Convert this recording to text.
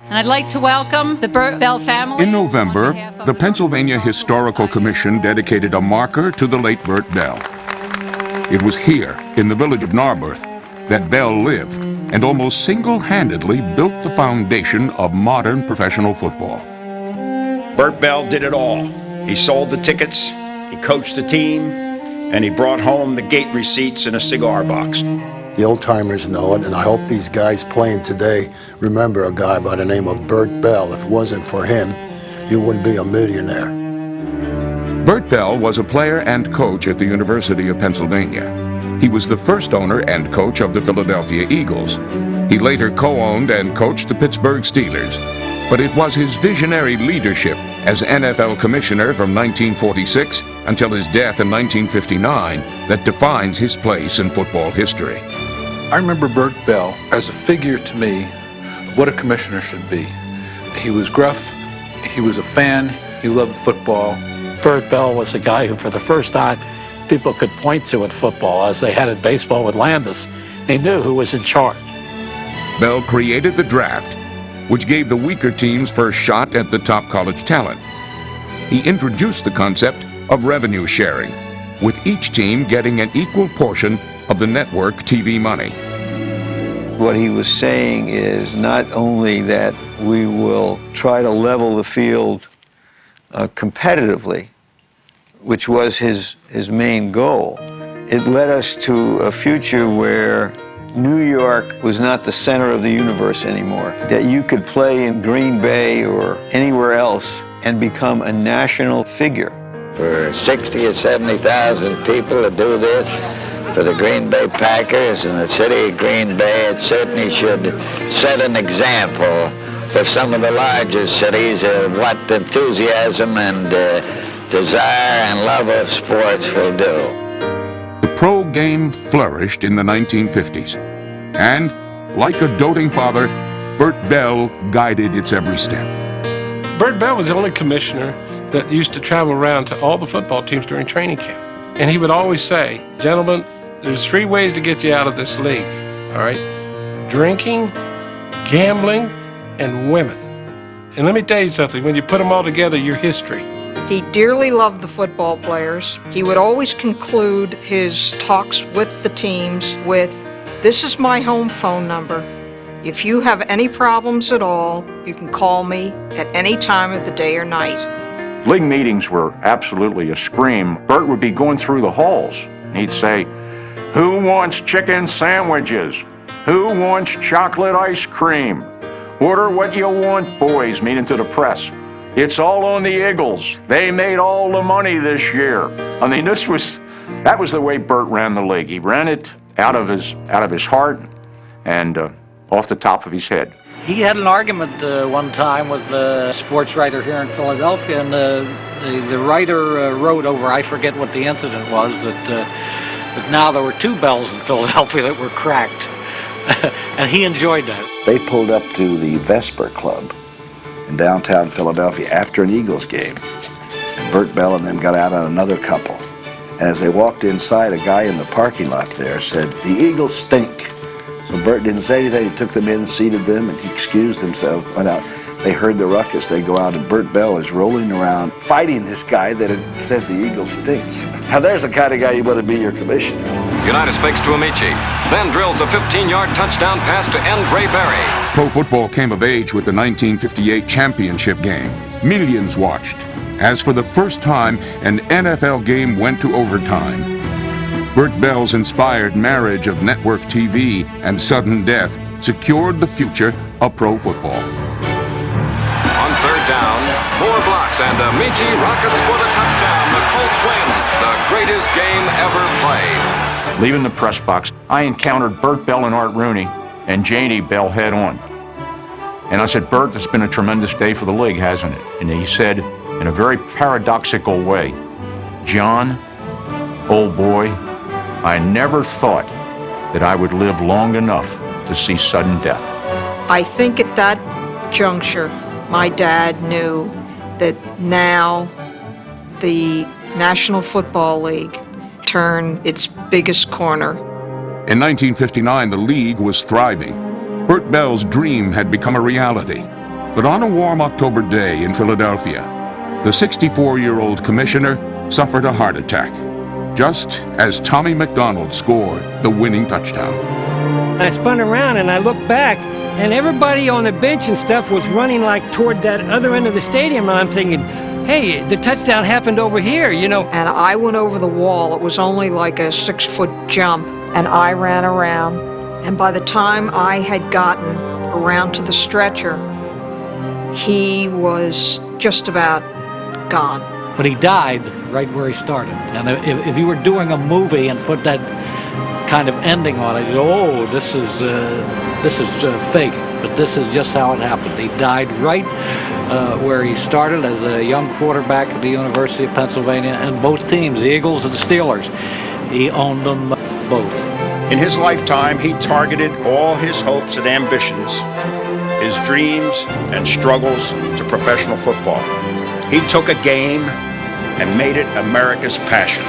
And I'd like to welcome the Bert Bell family. In November, the Pennsylvania Historical Commission dedicated a marker to the late Bert Bell. It was here, in the village of Narberth, that Bell lived and almost single-handedly built the foundation of modern professional football. Bert Bell did it all. He sold the tickets, he coached the team, and he brought home the gate receipts in a cigar box. The old-timers know it, and I hope these guys playing today remember a guy by the name of Bert Bell. If it wasn't for him, you wouldn't be a millionaire. Bert Bell was a player and coach at the University of Pennsylvania. He was the first owner and coach of the Philadelphia Eagles. He later co-owned and coached the Pittsburgh Steelers. But it was his visionary leadership as NFL commissioner from 1946 until his death in 1959 that defines his place in football history. I remember Bert Bell as a figure to me of what a commissioner should be. He was gruff, he was a fan, he loved football. Bert Bell was a guy who, for the first time, people could point to in football, as they had in baseball with Landis. They knew who was in charge. Bell created the draft, which gave the weaker teams first shot at the top college talent. He introduced the concept of revenue sharing, with each team getting an equal portion of the network TV money. What he was saying is not only that we will try to level the field competitively, which was his main goal. It led us to a future where New York was not the center of the universe anymore, that you could play in Green Bay or anywhere else and become a national figure. For 60 or 70,000 people to do this for the Green Bay Packers and the city of Green Bay, it certainly should set an example for some of the larger cities of what enthusiasm and desire and love of sports will do. The pro game flourished in the 1950s, and, like a doting father, Bert Bell guided its every step. Bert Bell was the only commissioner that used to travel around to all the football teams during training camp. And he would always say, gentlemen, there's 3 ways to get you out of this league, all right? Drinking, gambling, and women. And let me tell you something, when you put them all together, you're history. He dearly loved the football players. He would always conclude his talks with the teams with, "This is my home phone number. If you have any problems at all, you can call me at any time of the day or night." League meetings were absolutely a scream. Bert would be going through the halls, and he'd say, "Who wants chicken sandwiches? Who wants chocolate ice cream? Order what you want, boys," meaning to the press. "It's all on the Eagles. They made all the money this year." I mean, that was the way Bert ran the league. He ran it out of his heart and off the top of his head. He had an argument one time with a sports writer here in Philadelphia, and the writer wrote over, I forget what the incident was, that now there were 2 bells in Philadelphia that were cracked. And he enjoyed that. They pulled up to the Vesper Club in downtown Philadelphia after an Eagles game. And Bert Bell and them got out on another couple. And as they walked inside, a guy in the parking lot there said, "The Eagles stink." So Bert didn't say anything. He took them in, seated them, and he excused himself, went out. They heard the ruckus. They go out, and Bert Bell is rolling around fighting this guy that had said the Eagles stink. Now there's the kind of guy you want to be your commissioner. Unitas fakes to Amici, then drills a 15-yard touchdown pass to N. Gray Berry. Pro football came of age with the 1958 championship game. Millions watched, as for the first time, an NFL game went to overtime. Bert Bell's inspired marriage of network TV and sudden death secured the future of pro football. On 3rd down, 4 blocks, and Amici rockets for the touchdown. The Colts win, the greatest game ever played. Leaving the press box, I encountered Bert Bell and Art Rooney and Janie Bell head on. And I said, "Bert, it's been a tremendous day for the league, hasn't it?" And he said, in a very paradoxical way, "John, old boy, I never thought that I would live long enough to see sudden death." I think at that juncture, my dad knew that now the National Football League turned its biggest corner. In 1959, the league was thriving. Bert Bell's dream had become a reality. But on a warm October day in Philadelphia, the 64-year-old commissioner suffered a heart attack, just as Tommy McDonald scored the winning touchdown. I spun around and I looked back, and everybody on the bench and stuff was running like toward that other end of the stadium, and I'm thinking, hey, the touchdown happened over here, you know. And I went over the wall. It was only like a 6-foot jump, and I ran around. And by the time I had gotten around to the stretcher, he was just about gone. But he died right where he started. And if you were doing a movie and put that kind of ending on it, you go, oh, this is fake. But this is just how it happened. He died right where he started as a young quarterback at the University of Pennsylvania, and both teams, the Eagles and the Steelers, he owned them both. In his lifetime, he targeted all his hopes and ambitions, his dreams and struggles to professional football. He took a game and made it America's passion.